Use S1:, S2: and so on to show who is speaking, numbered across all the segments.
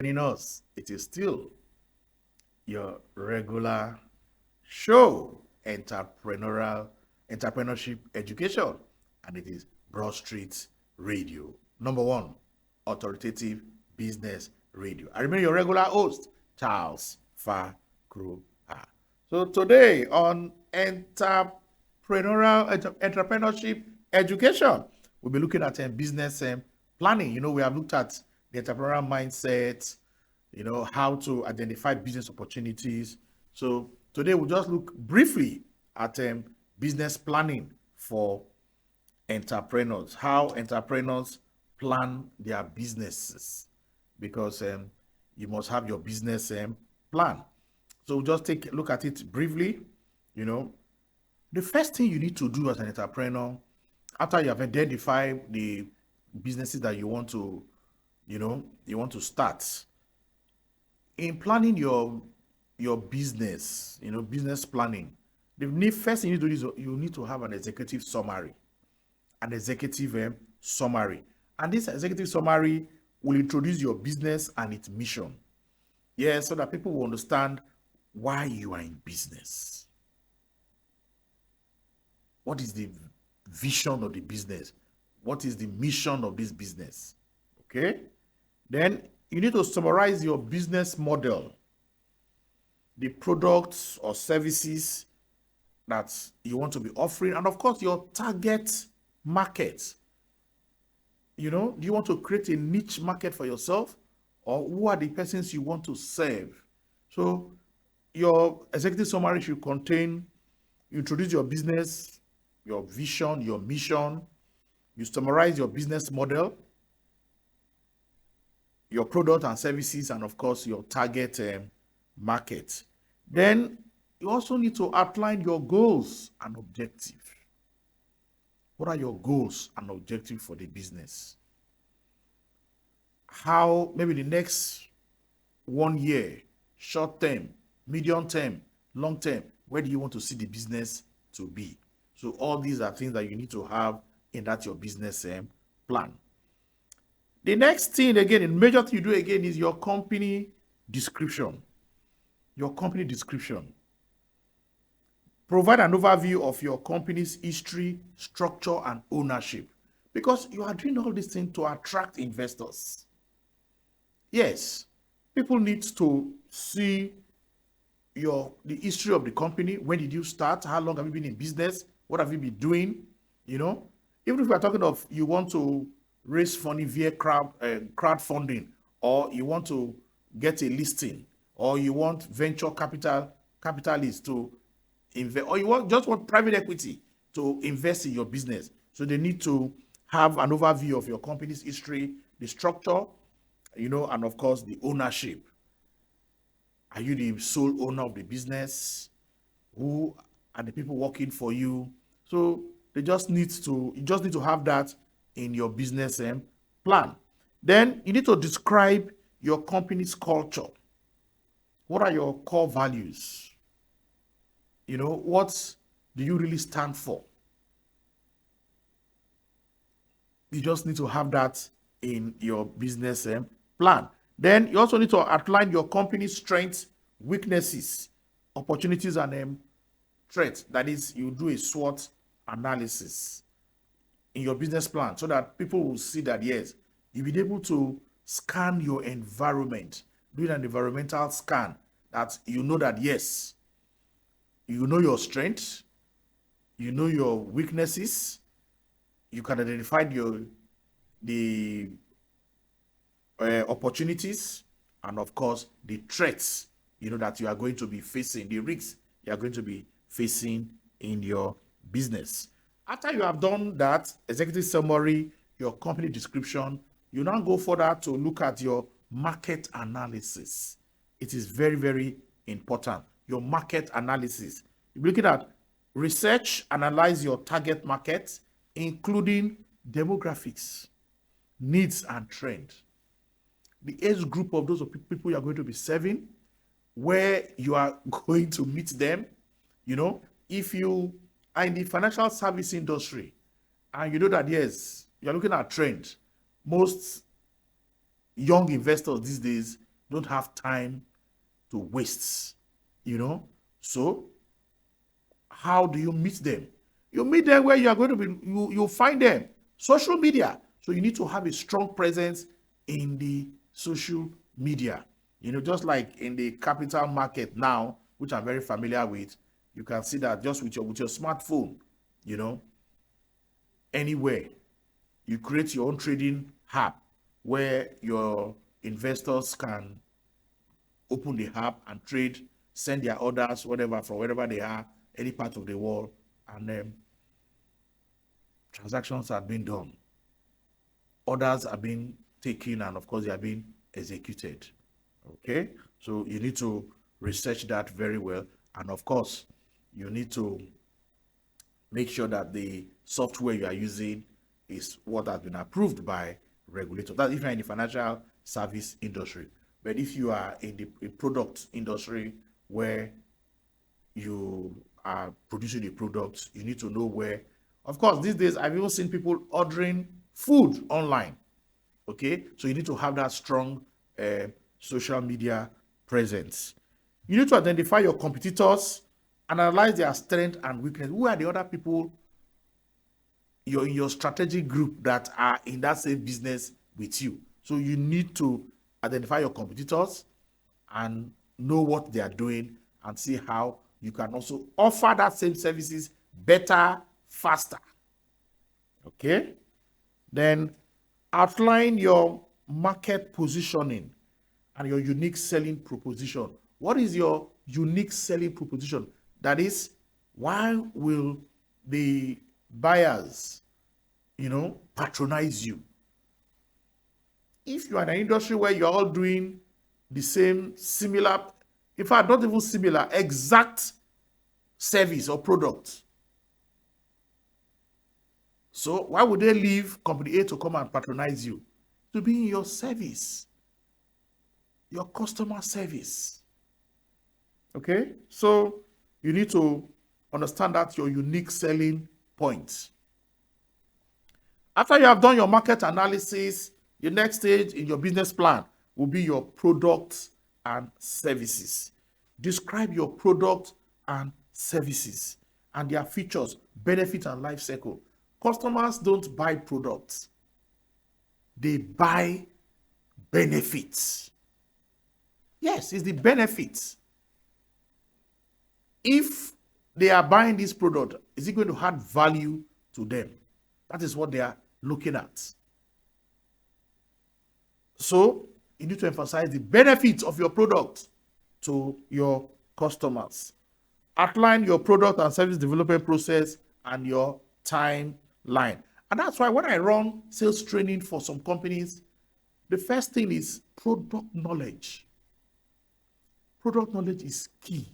S1: Joining us, it is still your regular show, entrepreneurship education, and it is Broad Street Radio. Number one, authoritative business radio. I remain your regular host, Charles Fakru. So today on entrepreneurship education, we'll be looking at business planning. We have looked at the entrepreneurial mindset, how to identify business opportunities. So today we'll just look briefly at business planning for entrepreneurs, how entrepreneurs plan their businesses, because you must have your business plan. So we'll just take a look at it briefly. The first thing you need to do as an entrepreneur, after you have identified the businesses that you want to, start, in planning your business, business planning, the first thing you need to do is you need to have an executive summary. And this executive summary will introduce your business and its mission. Yeah, so that people will understand why you are in business. What is the vision of the business? What is the mission of this business? Okay? Then you need to summarize your business model, the products or services that you want to be offering, and of course, your target market. Do you want to create a niche market for yourself, or who are the persons you want to serve? So your executive summary should contain, you introduce your business, your vision, your mission, you summarize your business model, your product and services, and of course, your target market. Then you also need to outline your goals and objectives. What are your goals and objectives for the business? How, maybe the next 1 year, short term, medium term, long term, where do you want to see the business to be? So all these are things that you need to have in that your business plan. The next thing, again, the major thing you do again is your company description. Your company description. Provide an overview of your company's history, structure, and ownership, because you are doing all these things to attract investors. Yes, people need to see the history of the company. When did you start? How long have you been in business? What have you been doing? Even if we are talking of you want to raise funding via crowdfunding, or you want to get a listing, or you want venture capitalists to invest, or you just want private equity to invest in your business. So they need to have an overview of your company's history, the structure, and of course the ownership. Are you the sole owner of the business? Who are the people working for you? So you just need to have that in your business plan. Then you need to describe your company's culture. What are your core values? What do you really stand for? You just need to have that in your business plan. Then you also need to outline your company's strengths, weaknesses, opportunities, and threats. That is, you do a SWOT analysis in your business plan, so that people will see that, yes, you'll be able to scan your environment, do an environmental scan, that you know that, yes, you know your strengths, you know your weaknesses, you can identify the opportunities, and of course the threats that you are going to be facing, the risks you are going to be facing in your business. After you have done that executive summary, your company description, you now go further to look at your market analysis. It is very, very important. Your market analysis. You're looking at research, analyze your target market, including demographics, needs, and trend. The age group of those people you are going to be serving, where you are going to meet them. If you are in the financial service industry and you know that, yes, you're looking at trend, most young investors these days, don't have time to waste, you know. So how do you meet them? You meet them where you are going to be, you find them. Social media. So you need to have a strong presence in the social media. You know, just like in the capital market now, which I'm very familiar with, you can see that just with your smartphone, you know, anywhere. You create your own trading app where your investors can open the app and trade, send their orders, whatever, from wherever they are, any part of the world, and transactions are being done. Orders are being taken, and of course, they are being executed. Okay, so you need to research that very well, and of course, you need to make sure that the software you are using is what has been approved by regulators. That's if you're in the financial service industry. But if you are in the product industry where you are producing the products, you need to know where. Of course, these days I've even seen people ordering food online. Okay, so you need to have that strong social media presence. You need to identify your competitors, analyze their strength and weakness. Who are the other people you're in your strategic group that are in that same business with you? So you need to identify your competitors and know what they are doing and see how you can also offer that same services better, faster. Okay? Then outline your market positioning and your unique selling proposition. What is your unique selling proposition? That is, why will the buyers, you know, patronize you? If you are in an industry where you're all doing the same, similar, in fact, not even similar, exact service or product, so why would they leave company A to come and patronize you? To be in your service, your customer service. Okay, so you need to understand that your unique selling point. After you have done your market analysis, the next stage in your business plan will be your products and services. Describe your product and services and their features, benefits, and life cycle. Customers don't buy products, they buy benefits. Yes, it's the benefits. If they are buying this product, is it going to add value to them? That is what they are looking at. So you need to emphasize the benefits of your product to your customers. Outline your product and service development process and your timeline. And that's why when I run sales training for some companies, the first thing is product knowledge. Product knowledge is key.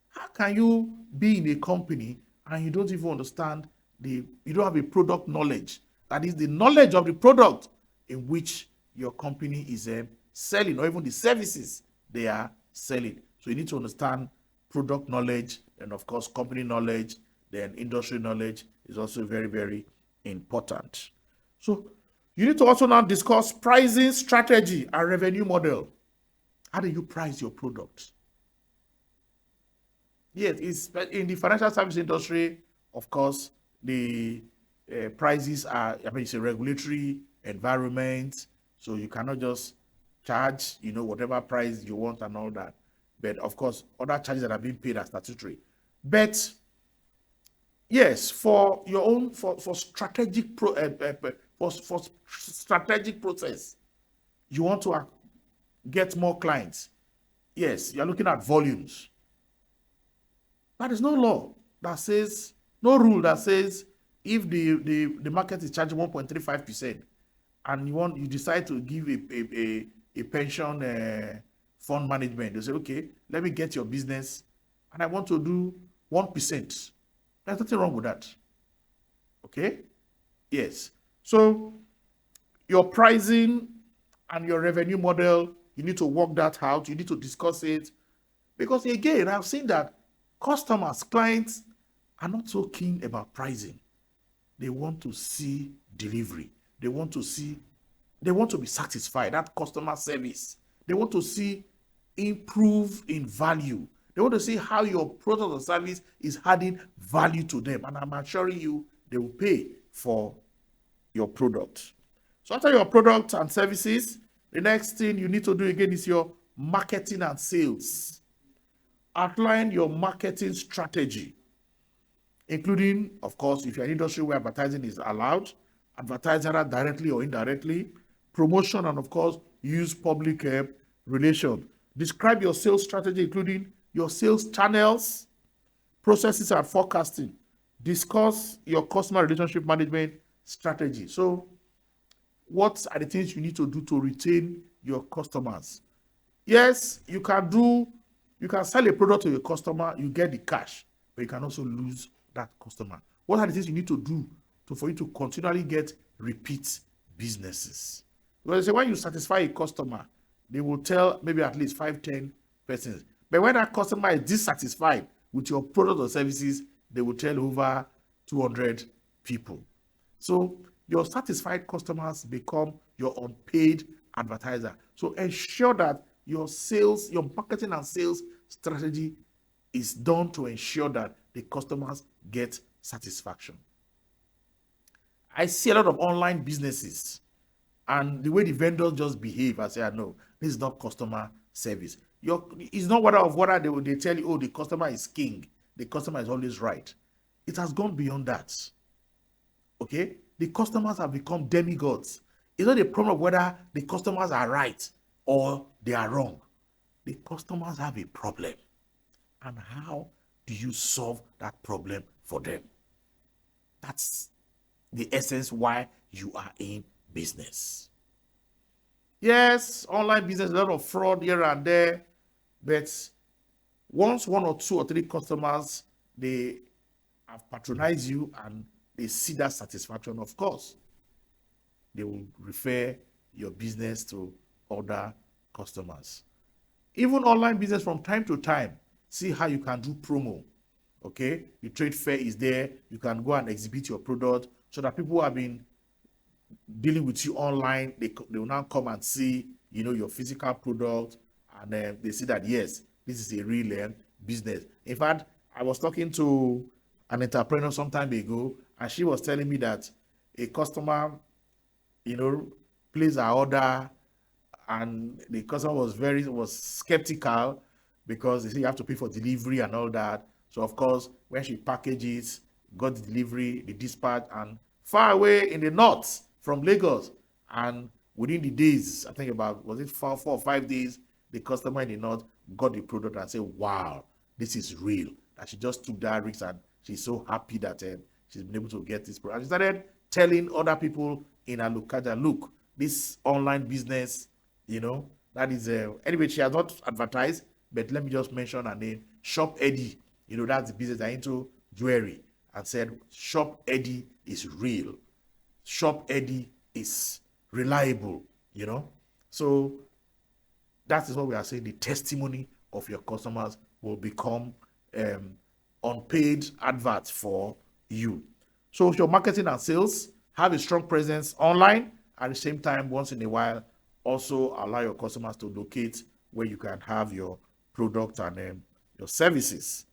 S1: How can you be in a company and you don't even understand you don't have a product knowledge? That is the knowledge of the product in which your company is selling, or even the services they are selling. So you need to understand product knowledge, and of course company knowledge, then industry knowledge is also very, very important. So you need to also now discuss pricing strategy and revenue model. How do you price your product? Yes, it's in the financial service industry, of course, the prices are, I mean, it's a regulatory environment, so you cannot just charge, you know, whatever price you want and all that. But of course, other charges that are being paid are statutory. But yes, for your own, for strategic for strategic process, you want to get more clients. Yes, you're looking at volumes. There is no law that says, no rule that says if the market is charging 1.35% and you decide to give a pension fund management, they say, okay, let me get your business and I want to do 1%. There's nothing wrong with that. Okay? Yes. So your pricing and your revenue model, you need to work that out. You need to discuss it. Because again, I've seen that customers, clients are not so keen about pricing. They want to see delivery. They want to be satisfied. That customer service. They want to see improve in value. They want to see how your product or service is adding value to them. And I'm assuring you, they will pay for your product. So after your product and services, the next thing you need to do again is your marketing and sales. Outline your marketing strategy, including, of course, if you're an industry where advertising is allowed, advertise either directly or indirectly, promotion, and of course, use public relations. Describe your sales strategy, including your sales channels, processes, and forecasting. Discuss your customer relationship management strategy. So, what are the things you need to do to retain your customers? Yes, you can sell a product to your customer, you get the cash, but you can also lose that customer. What are the things you need to do for you to continually get repeat businesses? Well, say when you satisfy a customer, they will tell maybe at least 5-10 persons. But when that customer is dissatisfied with your product or services, they will tell over 200 people. So your satisfied customers become your unpaid advertiser. So ensure that your sales, your marketing and sales strategy is done to ensure that the customers get satisfaction. I see a lot of online businesses, and the way the vendors just behave, I say, no, this is not customer service. It's not whether they tell you, oh, the customer is king, the customer is always right. It has gone beyond that. Okay? The customers have become demigods. It's not a problem of whether the customers are right or they are wrong. The customers have a problem. And how do you solve that problem for them? That's the essence why you are in business. Yes, online business, a lot of fraud here and there, but once 1 or 2 or 3 customers, they have patronized you and they see that satisfaction, of course, they will refer your business to other customers. Even online business, from time to time, see how you can do promo. Okay, your trade fair is there. You can go and exhibit your product so that people who have been dealing with you online, they will now come and see, your physical product, and they see that, yes, this is a real business. In fact, I was talking to an entrepreneur some time ago, and she was telling me that a customer, placed her order, and the customer was skeptical because they say you have to pay for delivery and all that. So of course, when she packages, got the delivery, the dispatch, and far away in the north from Lagos, and within the days, I think about, was it 4 or 5 days, the customer in the north got the product and said, wow, this is real. That she just took that risk, and she's so happy that she's been able to get this product. And she started telling other people in her locality, look, this online business, that is, anyway, she has not advertised, but let me just mention her name, Shop Eddie. That's the business into jewelry, and said, Shop Eddie is real. Shop Eddie is reliable, So that is what we are saying. The testimony of your customers will become unpaid adverts for you. So your marketing and sales, have a strong presence online. At the same time, once in a while, also allow your customers to locate where you can have your product and your services.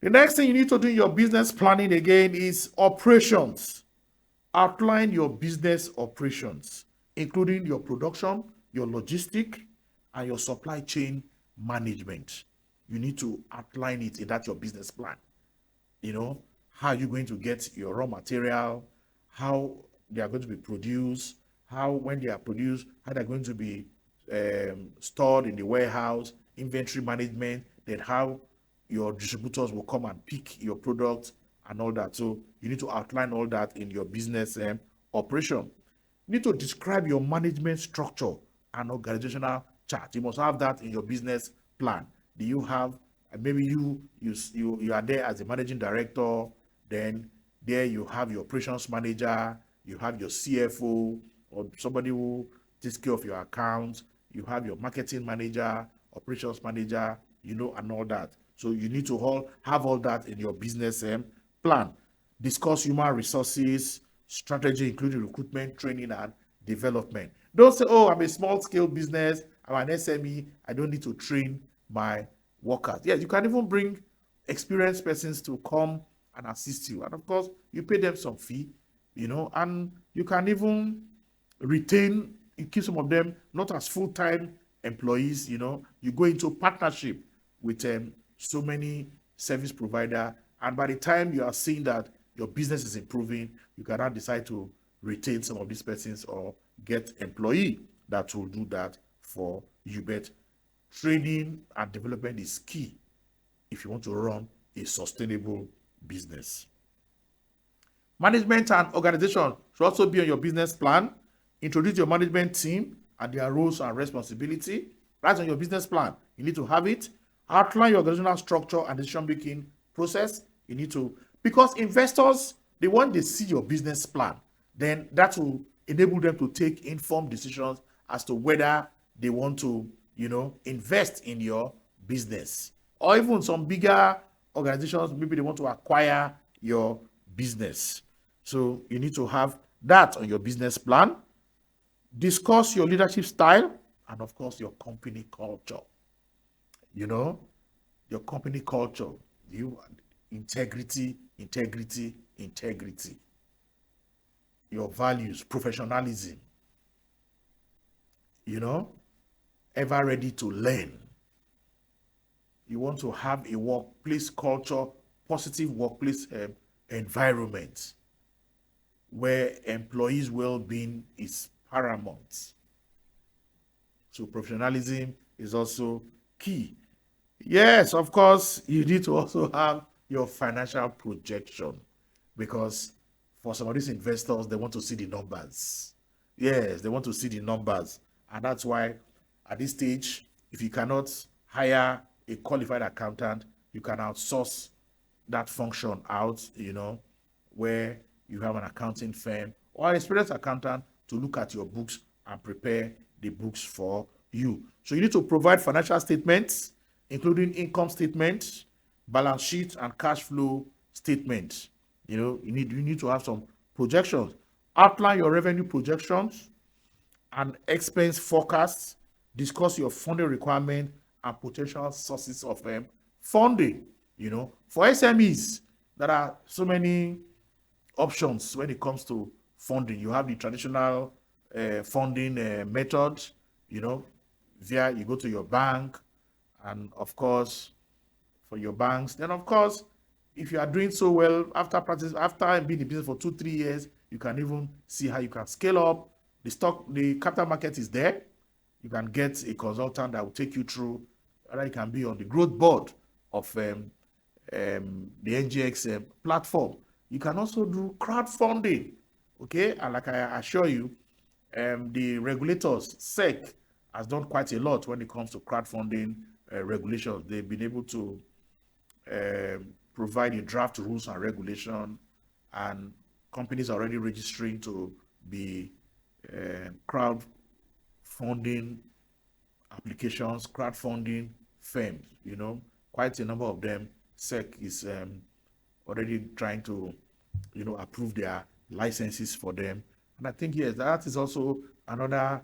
S1: The next thing you need to do in your business planning again is operations. Outline your business operations, including your production, your logistic, and your supply chain management. You need to outline it in that your business plan. How are you going to get your raw material, how they are going to be produced, how when they are produced, how they're going to be stored in the warehouse, inventory management, then how your distributors will come and pick your product and all that. So you need to outline all that in your business operation. You need to describe your management structure and organizational chart. You must have that in your business plan. Do you have, maybe you are there as a managing director, then there you have your operations manager, you have your CFO, or somebody who takes care of your accounts, you have your marketing manager, operations manager, and all that. So you need to have all that in your business plan. Discuss human resources strategy, including recruitment, training, and development. Don't say, oh, I'm a small scale business, I'm an SME. I don't need to train my workers. Yes, you can even bring experienced persons to come and assist you. And of course, you pay them some fee, and you can even retain, you keep some of them not as full-time employees, you go into partnership with so many service provider, and by the time you are seeing that your business is improving, you can now decide to retain some of these persons or get employee that will do that for you. But training and development is key if you want to run a sustainable business. Management and organization should also be on your business plan. Introduce your management team and their roles and responsibility. That's on your business plan. You need to have it. Outline your organizational structure and decision-making process. You need to, because investors, when they see your business plan, then that will enable them to take informed decisions as to whether they want to, invest in your business. Or even some bigger organizations, maybe they want to acquire your business. So you need to have that on your business plan. Discuss your leadership style and, of course, your company culture. Your company culture, integrity, integrity, integrity. Your values, professionalism, ever ready to learn. You want to have a workplace culture, positive workplace environment where employees' well-being is paramount. So professionalism is also key. Yes, of course, you need to also have your financial projection, because for some of these investors, they want to see the numbers. Yes, they want to see the numbers. And that's why at this stage, if you cannot hire a qualified accountant, you can outsource that function out, where you have an accounting firm or an experienced accountant to look at your books and prepare the books for you. So you need to provide financial statements, including income statements, balance sheets, and cash flow statements. You need to have some projections. Outline your revenue projections and expense forecasts. Discuss your funding requirement and potential sources of funding. For SMEs, there are so many options when it comes to funding. You have the traditional funding method, via you go to your bank, and of course, for your banks. Then, of course, if you are doing so well after being in business for 2-3 years, you can even see how you can scale up. The capital market is there. You can get a consultant that will take you through, or you can be on the growth board of the NGX platform. You can also do crowdfunding, okay? And like I assure you, the regulators, SEC, has done quite a lot when it comes to crowdfunding regulations. They've been able to provide a draft rules and regulation, and companies are already registering to be crowdfunding applications, crowdfunding firms. Quite a number of them. SEC is already trying to, approve their licenses for them. And I think, yes, that is also another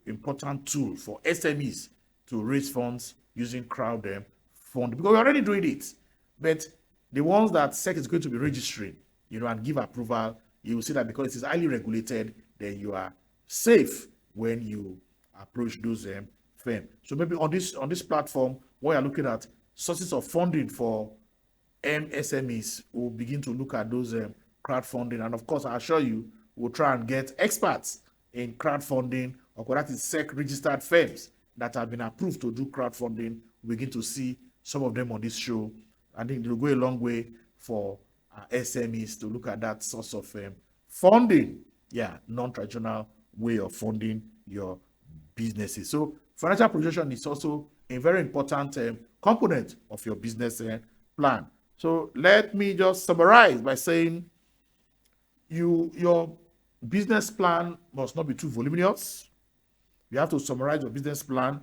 S1: important tool for SMEs to raise funds using crowd fund, because we're already doing it. But the ones that SEC is going to be registering, and give approval, you will see that because it is highly regulated, then you are safe when you approach those firms. So maybe on this platform, when you're looking at sources of funding for SMEs, we'll begin to look at those crowdfunding. And of course, I assure you, we'll try and get experts in crowdfunding, or that is SEC-registered firms that have been approved to do crowdfunding. We begin to see some of them on this show. I think it will go a long way for SMEs to look at that source of funding. Yeah, non-traditional way of funding your businesses. So financial projection is also a very important component of your business plan. So let me just summarize by saying your business plan must not be too voluminous. You have to summarize your business plan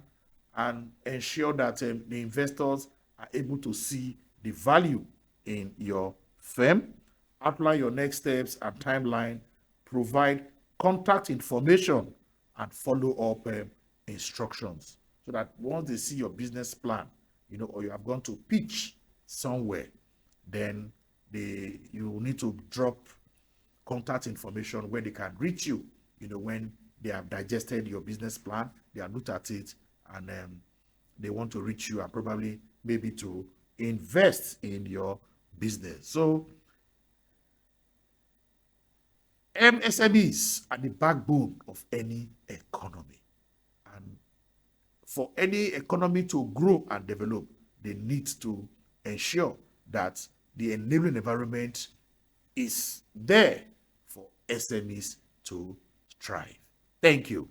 S1: and ensure that the investors are able to see the value in your firm. Outline your next steps and timeline. Provide contact information and follow up instructions so that once they see your business plan, or you have gone to pitch somewhere, then you need to drop contact information where they can reach you, when they have digested your business plan, they have looked at it, and they want to reach you and probably maybe to invest in your business. So MSMEs are the backbone of any economy. And for any economy to grow and develop, they need to ensure that the enabling environment is there for SMEs to thrive. Thank you.